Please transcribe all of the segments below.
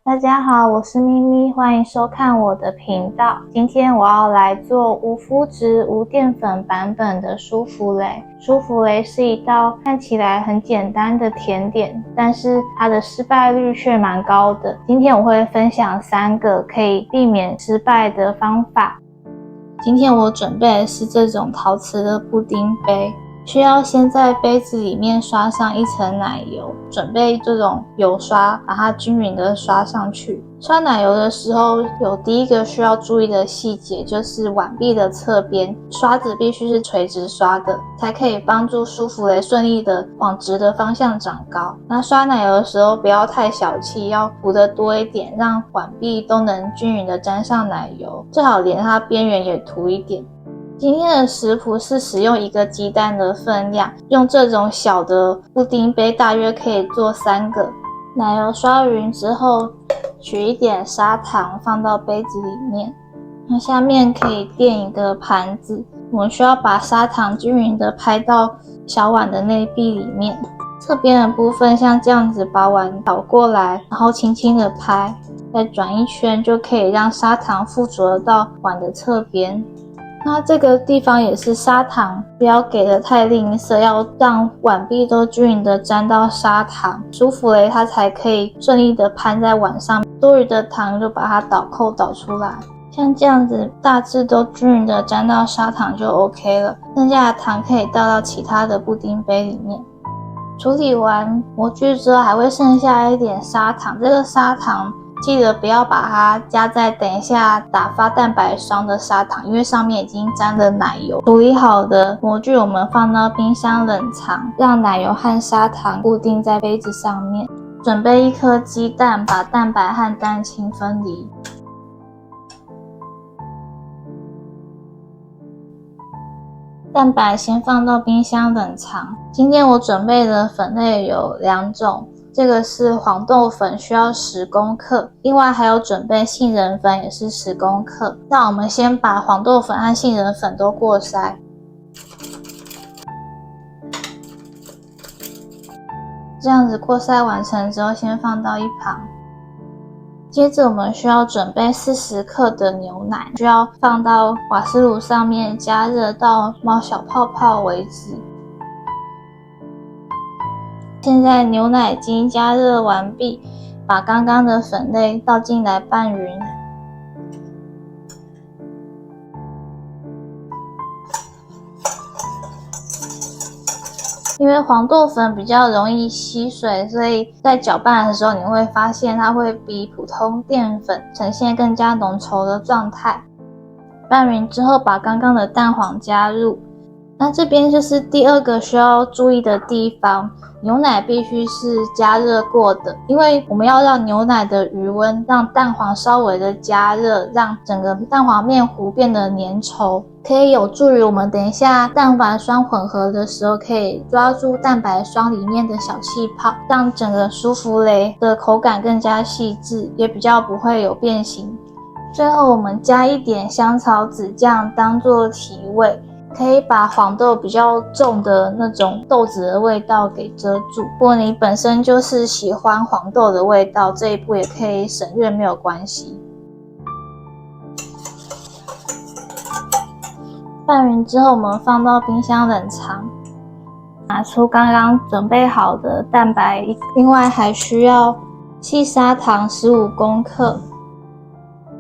大家好，我是咪咪，欢迎收看我的频道。今天我要来做无麸质、无淀粉版本的舒芙蕾。舒芙蕾是一道看起来很简单的甜点，但是它的失败率却蛮高的。今天我会分享3个可以避免失败的方法。今天我准备的是这种陶瓷的布丁杯。需要先在杯子里面刷上一层奶油，准备这种油刷，把它均匀的刷上去。刷奶油的时候，有第一个需要注意的细节，就是碗壁的侧边，刷子必须是垂直刷的，才可以帮助舒芙蕾顺利的往直的方向长高。那刷奶油的时候不要太小气，要涂得多一点，让碗壁都能均匀的沾上奶油，最好连它边缘也涂一点。今天的食谱是使用1个鸡蛋的分量，用这种小的布丁杯大约可以做3个。奶油刷匀之后，取一点砂糖放到杯子里面，那下面可以垫一个盘子，我们需要把砂糖均匀的拍到小碗的内壁里面。侧边的部分像这样子把碗倒过来，然后轻轻的拍，再转一圈就可以让砂糖附着到碗的侧边。那这个地方也是砂糖，不要给的太吝啬，要让碗壁都均匀的沾到砂糖，舒芙蕾它才可以顺利的攀在碗上，多余的糖就把它倒出来。像这样子大致都均匀的沾到砂糖就 OK 了，剩下的糖可以倒到其他的布丁杯里面。处理完模具之后还会剩下一点砂糖，这个砂糖记得不要把它加在等一下打发蛋白霜的砂糖，因为上面已经沾了奶油。处理好的模具我们放到冰箱冷藏，让奶油和砂糖固定在杯子上面。准备1颗鸡蛋，把蛋白和蛋清分离。蛋白先放到冰箱冷藏。今天我准备的粉类有2种。这个是黄豆粉，需要10公克，另外还有准备杏仁粉，也是10公克。那我们先把黄豆粉和杏仁粉都过筛，这样子过筛完成之后先放到一旁。接着我们需要准备40克的牛奶，需要放到瓦斯炉上面加热到冒小泡泡为止。现在牛奶已经加热完毕，把刚刚的粉类倒进来拌匀。因为黄豆粉比较容易吸水，所以在搅拌的时候你会发现它会比普通淀粉呈现更加浓稠的状态。拌匀之后把刚刚的蛋黄加入。那这边就是第2个需要注意的地方，牛奶必须是加热过的，因为我们要让牛奶的余温让蛋黄稍微的加热，让整个蛋黄面糊变得粘稠，可以有助于我们等一下蛋白霜混合的时候可以抓住蛋白霜里面的小气泡，让整个舒芙蕾的口感更加细致，也比较不会有变形。最后我们加一点香草籽酱当做提味，可以把黄豆比较重的那种豆子的味道给遮住。如果你本身就是喜欢黄豆的味道，这一步也可以省略，没有关系。拌匀之后我们放到冰箱冷藏。拿出刚刚准备好的蛋白，另外还需要细砂糖15公克，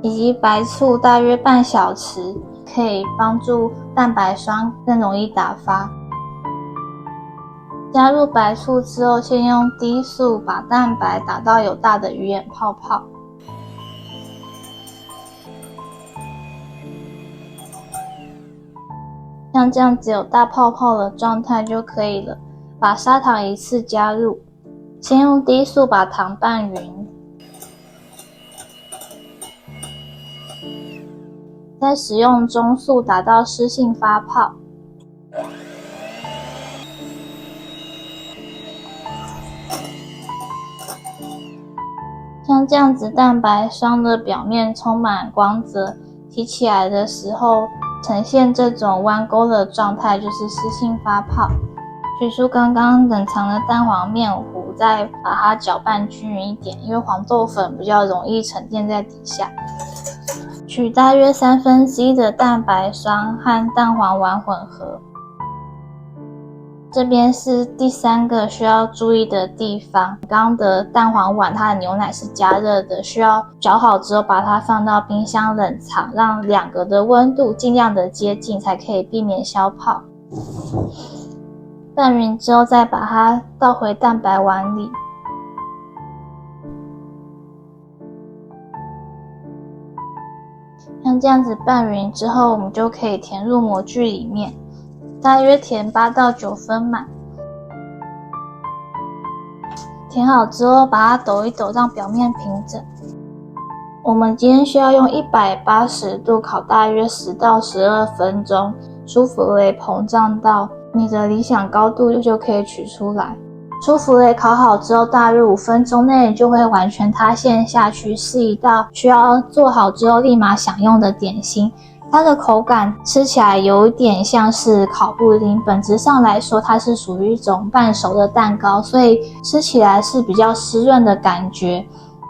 以及白醋大约半小匙，可以帮助蛋白霜更容易打发。加入白醋之后，先用低速把蛋白打到有大的鱼眼泡泡。像这样子有大泡泡的状态就可以了。把砂糖一次加入，先用低速把糖拌匀，再使用中速打到湿性发泡。像这样子蛋白霜的表面充满光泽，提起来的时候呈现这种弯钩的状态，就是湿性发泡。取出刚刚冷藏的蛋黄面糊，再把它搅拌均匀一点，因为黄豆粉比较容易沉淀在底下。取大约1/3的蛋白霜和蛋黄丸混合。这边是第3个需要注意的地方，刚刚的蛋黄丸它的牛奶是加热的，需要搅好之后把它放到冰箱冷藏，让2个的温度尽量的接近，才可以避免消泡。拌匀之后再把它倒回蛋白碗里。像这样子拌匀之后，我们就可以填入模具里面，大约填8到9分满。填好之后，把它抖一抖，让表面平整。我们今天需要用180度烤大约10到12分钟，舒芙蕾膨胀到你的理想高度就可以取出来。舒芙蕾烤好之后，大约5分钟内就会完全塌陷下去，是一道需要做好之后立马享用的点心。它的口感吃起来有点像是烤布丁，本质上来说它是属于一种半熟的蛋糕，所以吃起来是比较湿润的感觉。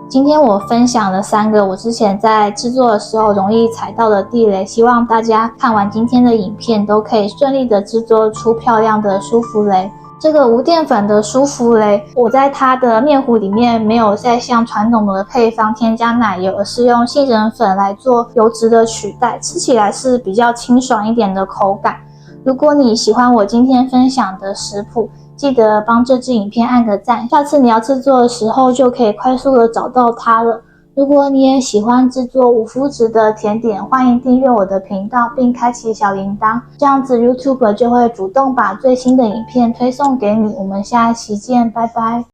今天我分享了3个我之前在制作的时候容易踩到的地雷，希望大家看完今天的影片都可以顺利的制作出漂亮的舒芙蕾。这个无淀粉的舒芙蕾，我在它的面糊里面没有再像传统的配方添加奶油，而是用杏仁粉来做油脂的取代，吃起来是比较清爽一点的口感。如果你喜欢我今天分享的食谱，记得帮这支影片按个赞，下次你要制作的时候就可以快速的找到它了。如果你也喜欢制作无麸质的甜点，欢迎订阅我的频道并开启小铃铛，这样子 YouTube 就会主动把最新的影片推送给你。我们下期见，拜拜。